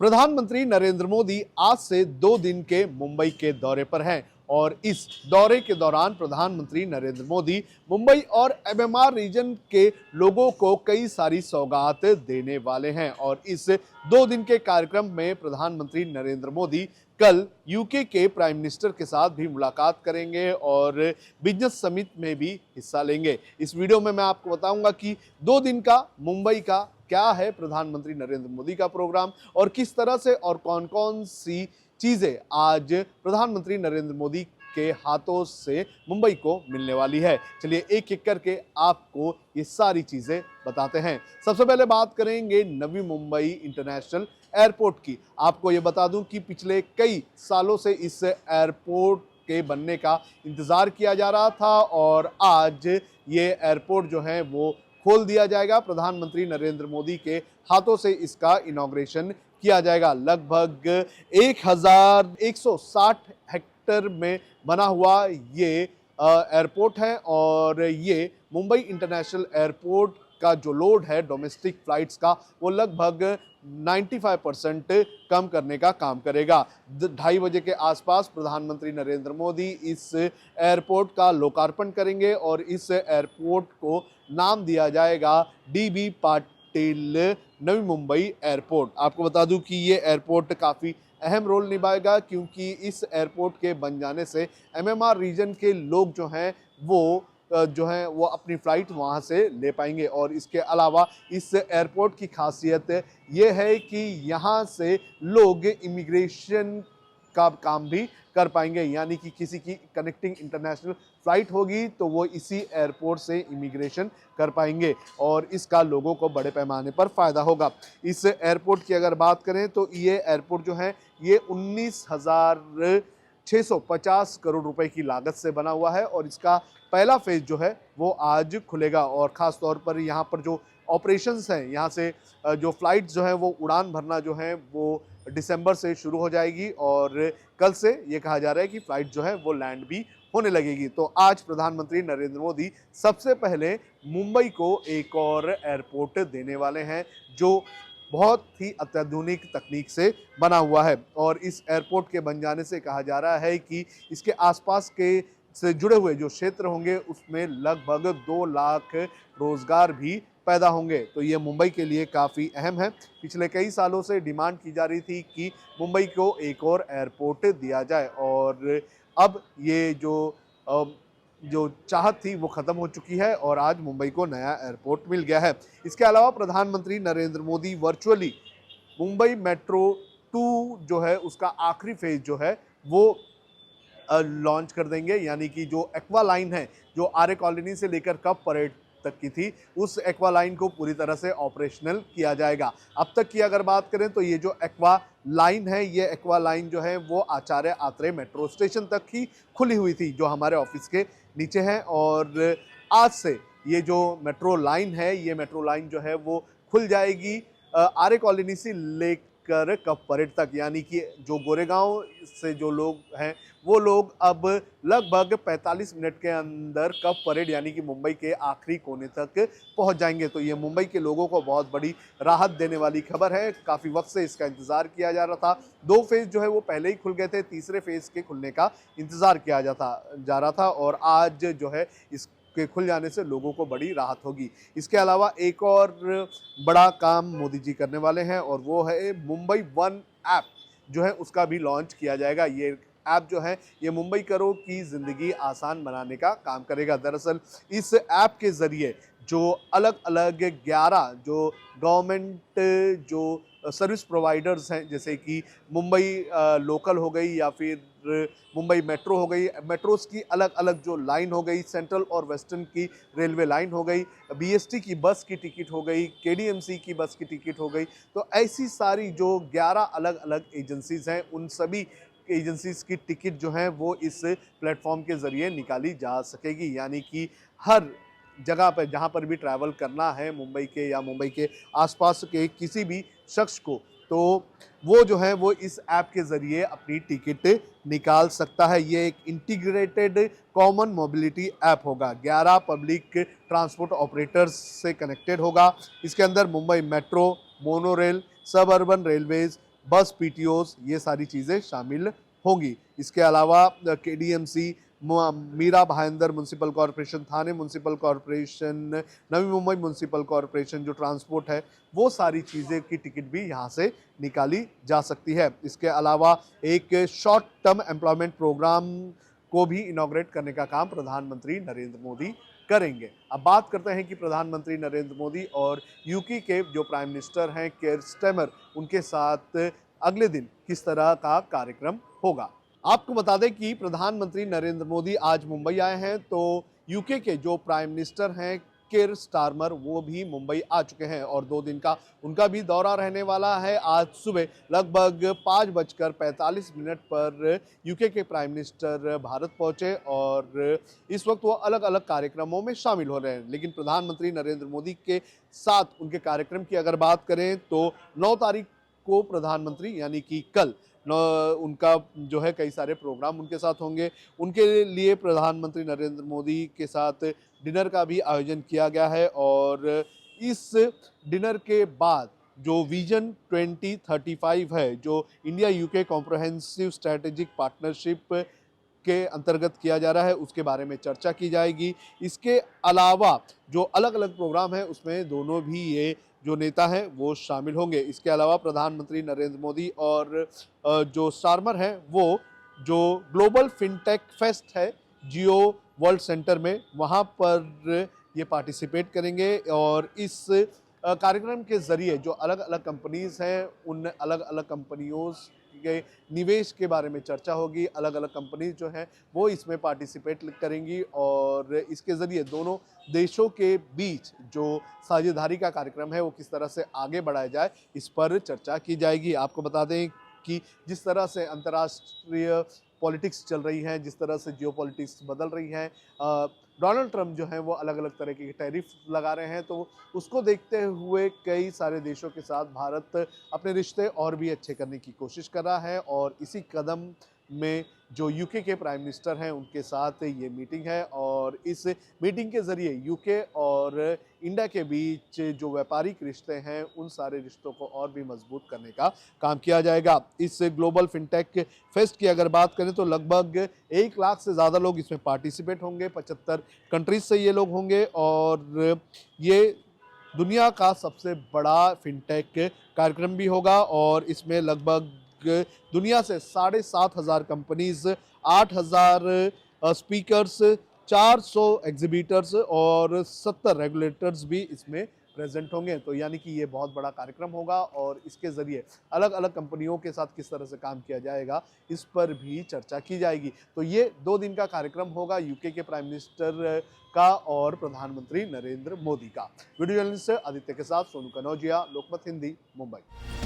प्रधानमंत्री नरेंद्र मोदी आज से 2 दिन के मुंबई के दौरे पर हैं और इस दौरे के दौरान प्रधानमंत्री नरेंद्र मोदी मुंबई और एमएमआर रीजन के लोगों को कई सारी सौगात देने वाले हैं। और इस 2 दिन के कार्यक्रम में प्रधानमंत्री नरेंद्र मोदी कल यूके के प्राइम मिनिस्टर के साथ भी मुलाकात करेंगे और बिजनेस समिट में भी हिस्सा लेंगे। इस वीडियो में मैं आपको बताऊंगा कि 2 दिन का मुंबई का क्या है प्रधानमंत्री नरेंद्र मोदी का प्रोग्राम और किस तरह से और कौन कौन सी चीजें आज प्रधानमंत्री नरेंद्र मोदी के हाथों से मुंबई को मिलने वाली है। चलिए एक एक करके आपको ये सारी चीजें बताते हैं। सबसे पहले बात करेंगे नवी मुंबई इंटरनेशनल एयरपोर्ट की। आपको ये बता दूं कि पिछले कई सालों से इस एयरपोर्ट के बनने का इंतजार किया जा रहा था और आज ये एयरपोर्ट जो है वो खोल दिया जाएगा। प्रधानमंत्री नरेंद्र मोदी के हाथों से इसका इनॉग्रेशन किया जाएगा। लगभग 1160 हेक्टेयर में बना हुआ ये एयरपोर्ट है और ये मुंबई इंटरनेशनल एयरपोर्ट का जो लोड है डोमेस्टिक फ्लाइट्स का वो लगभग 95% कम करने का काम करेगा। 2:30 बजे के आसपास प्रधानमंत्री नरेंद्र मोदी इस एयरपोर्ट का लोकार्पण करेंगे और इस एयरपोर्ट को नाम दिया जाएगा डीबी पाटिल नवी मुंबई एयरपोर्ट। आपको बता दूं कि ये एयरपोर्ट काफ़ी अहम रोल निभाएगा क्योंकि इस एयरपोर्ट के बन जाने से एमएमआर रीजन के लोग जो हैं वो अपनी फ़्लाइट वहाँ से ले पाएंगे। और इसके अलावा इस एयरपोर्ट की खासियत ये है कि यहाँ से लोग इमिग्रेशन का काम भी कर पाएंगे, यानी कि किसी की कनेक्टिंग इंटरनेशनल फ़्लाइट होगी तो वो इसी एयरपोर्ट से इमिग्रेशन कर पाएंगे और इसका लोगों को बड़े पैमाने पर फ़ायदा होगा। इस एयरपोर्ट की अगर बात करें तो ये एयरपोर्ट जो है ये 19,650 करोड़ रुपए की लागत से बना हुआ है और इसका पहला फेज़ जो है वो आज खुलेगा। और ख़ास तौर पर यहाँ पर जो ऑपरेशंस हैं, यहाँ से जो फ़्लाइट्स जो हैं वो उड़ान भरना जो है वो दिसंबर से शुरू हो जाएगी और कल से ये कहा जा रहा है कि फ़्लाइट जो है वो लैंड भी होने लगेगी। तो आज प्रधानमंत्री नरेंद्र मोदी सबसे पहले मुंबई को एक और एयरपोर्ट देने वाले हैं जो बहुत ही अत्याधुनिक तकनीक से बना हुआ है। और इस एयरपोर्ट के बन जाने से कहा जा रहा है कि इसके आसपास के से जुड़े हुए जो क्षेत्र होंगे उसमें लगभग 2 लाख रोजगार भी पैदा होंगे। तो ये मुंबई के लिए काफ़ी अहम है। पिछले कई सालों से डिमांड की जा रही थी कि मुंबई को एक और एयरपोर्ट दिया जाए और अब ये जो चाहत थी वो ख़त्म हो चुकी है और आज मुंबई को नया एयरपोर्ट मिल गया है। इसके अलावा प्रधानमंत्री नरेंद्र मोदी वर्चुअली मुंबई मेट्रो 2 जो है उसका आखिरी फेज़ जो है वो लॉन्च कर देंगे, यानी कि जो एक्वा लाइन है जो आर्य कॉलोनी से लेकर कब परेड तक की थी उस एक्वा लाइन को पूरी तरह से ऑपरेशनल किया जाएगा। अब तक की अगर बात करें तो ये जो एक्वा लाइन है ये एक्वा लाइन जो है वो आचार्य आत्रेय मेट्रो स्टेशन तक ही खुली हुई थी जो हमारे ऑफिस के नीचे है और आज से ये जो मेट्रो लाइन है ये मेट्रो लाइन जो है वो खुल जाएगी आर्य कॉलोनी से लेकर कब परेड तक, यानी कि जो गोरेगांव से जो लोग हैं वो लोग अब लगभग 45 मिनट के अंदर कब परेड यानी कि मुंबई के आखिरी कोने तक पहुंच जाएंगे। तो ये मुंबई के लोगों को बहुत बड़ी राहत देने वाली खबर है। काफ़ी वक्त से इसका इंतज़ार किया जा रहा था। 2 फेज़ जो है वो पहले ही खुल गए थे, तीसरे फेज़ के खुलने का इंतज़ार किया जा रहा था और आज जो है इस के खुल जाने से लोगों को बड़ी राहत होगी। इसके अलावा एक और बड़ा काम मोदी जी करने वाले हैं और वो है मुंबई वन ऐप जो है उसका भी लॉन्च किया जाएगा। ये ऐप जो है ये मुंबई करों की ज़िंदगी आसान बनाने का काम करेगा। दरअसल इस ऐप के ज़रिए जो अलग अलग 11 जो गवर्नमेंट जो सर्विस प्रोवाइडर्स हैं जैसे कि मुंबई लोकल हो गई या फिर मुंबई मेट्रो हो गई, मेट्रोस की अलग अलग जो लाइन हो गई, सेंट्रल और वेस्टर्न की रेलवे लाइन हो गई, बीएसटी की बस की टिकट हो गई, केडीएमसी की बस की टिकट हो गई, तो ऐसी सारी जो 11 अलग अलग एजेंसीज़ हैं उन सभी एजेंसीज़ की टिकट जो है वो इस प्लेटफॉर्म के ज़रिए निकाली जा सकेगी। यानी कि हर जगह पर जहाँ पर भी ट्रैवल करना है मुंबई के या मुंबई के आसपास के किसी भी शख्स को तो वो जो है वो इस ऐप के ज़रिए अपनी टिकट निकाल सकता है। ये एक इंटीग्रेटेड कॉमन मोबिलिटी ऐप होगा, 11 पब्लिक ट्रांसपोर्ट ऑपरेटर्स से कनेक्टेड होगा। इसके अंदर Mumbai metro, mono rail, suburban railways, bus PTOs, ये सारी चीज़ें शामिल होंगी। इसके अलावा KDMC, Mira Bhayander municipal corporation, Thane municipal corporation, Navi Mumbai municipal corporation, जो ट्रांसपोर्ट है, वो सारी चीज़ें की टिकट भी यहाँ से निकाली जा सकती है। इसके अलावा एक शॉर्ट टर्म एम्प्लॉयमेंट प्रोग्राम को भी इनॉग्रेट करने का काम प्रधानमंत्री नरेंद्र मोदी करेंगे। अब बात करते हैं कि प्रधानमंत्री नरेंद्र मोदी और यूके के जो प्राइम मिनिस्टर हैं केयर स्टेमर, उनके साथ अगले दिन किस तरह का कार्यक्रम होगा। आपको बता दें कि प्रधानमंत्री नरेंद्र मोदी आज मुंबई आए हैं, तो यूके के जो प्राइम मिनिस्टर हैं केयर स्टारमर, वो भी मुंबई आ चुके हैं और 2 दिन का उनका भी दौरा रहने वाला है। आज सुबह लगभग 5:45 पर यूके के प्राइम मिनिस्टर भारत पहुंचे और इस वक्त वो अलग अलग कार्यक्रमों में शामिल हो रहे हैं। लेकिन प्रधानमंत्री नरेंद्र मोदी के साथ उनके कार्यक्रम की अगर बात करें तो 9 तारीख को प्रधानमंत्री यानी कि कल उनका जो है कई सारे प्रोग्राम उनके साथ होंगे। उनके लिए प्रधानमंत्री नरेंद्र मोदी के साथ डिनर का भी आयोजन किया गया है और इस डिनर के बाद जो विजन 2035 है, जो India UK comprehensive strategic partnership के अंतर्गत किया जा रहा है, उसके बारे में चर्चा की जाएगी। इसके अलावा जो अलग अलग प्रोग्राम है उसमें दोनों भी ये जो नेता हैं वो शामिल होंगे। इसके अलावा प्रधानमंत्री नरेंद्र मोदी और जो स्टारमर हैं वो जो ग्लोबल फिनटेक फेस्ट है जियो वर्ल्ड सेंटर में, वहाँ पर ये पार्टिसिपेट करेंगे और इस कार्यक्रम के ज़रिए जो अलग अलग कंपनीज़ हैं उन अलग अलग कंपनियों के निवेश के बारे में चर्चा होगी। अलग अलग कंपनीज जो हैं वो इसमें पार्टिसिपेट करेंगी और इसके ज़रिए दोनों देशों के बीच जो साझेदारी का कार्यक्रम है वो किस तरह से आगे बढ़ाया जाए, इस पर चर्चा की जाएगी। आपको बता दें कि जिस तरह से अंतर्राष्ट्रीय पॉलिटिक्स चल रही है, जिस तरह से जियो पॉलिटिक्स बदल रही है, डोनाल्ड ट्रंप जो हैं वो अलग अलग तरह के टैरिफ लगा रहे हैं, तो उसको देखते हुए कई सारे देशों के साथ भारत अपने रिश्ते और भी अच्छे करने की कोशिश कर रहा है और इसी कदम में जो यूके के प्राइम मिनिस्टर हैं उनके साथ ये मीटिंग है और इस मीटिंग के ज़रिए यूके और इंडिया के बीच जो व्यापारिक रिश्ते हैं उन सारे रिश्तों को और भी मजबूत करने का काम किया जाएगा। इस ग्लोबल फिनटेक फेस्ट की अगर बात करें तो लगभग 1 लाख से ज़्यादा लोग इसमें पार्टिसिपेट होंगे। 75 कंट्रीज से ये लोग होंगे और ये दुनिया का सबसे बड़ा फिनटेक कार्यक्रम भी होगा और इसमें लगभग दुनिया से 7,500 कंपनीज, 8,000 स्पीकर्स, 400 एग्जीबिटर्स और 70 रेगुलेटर्स भी इसमें प्रेजेंट होंगे। तो यानी कि ये बहुत बड़ा कार्यक्रम होगा और इसके ज़रिए अलग अलग कंपनियों के साथ किस तरह से काम किया जाएगा इस पर भी चर्चा की जाएगी। तो ये 2 दिन का कार्यक्रम होगा यूके के प्राइम मिनिस्टर का और प्रधानमंत्री नरेंद्र मोदी का। वीडियो जर्नलिस्ट आदित्य के साथ सोनू कनौजिया, लोकमत हिंदी, मुंबई।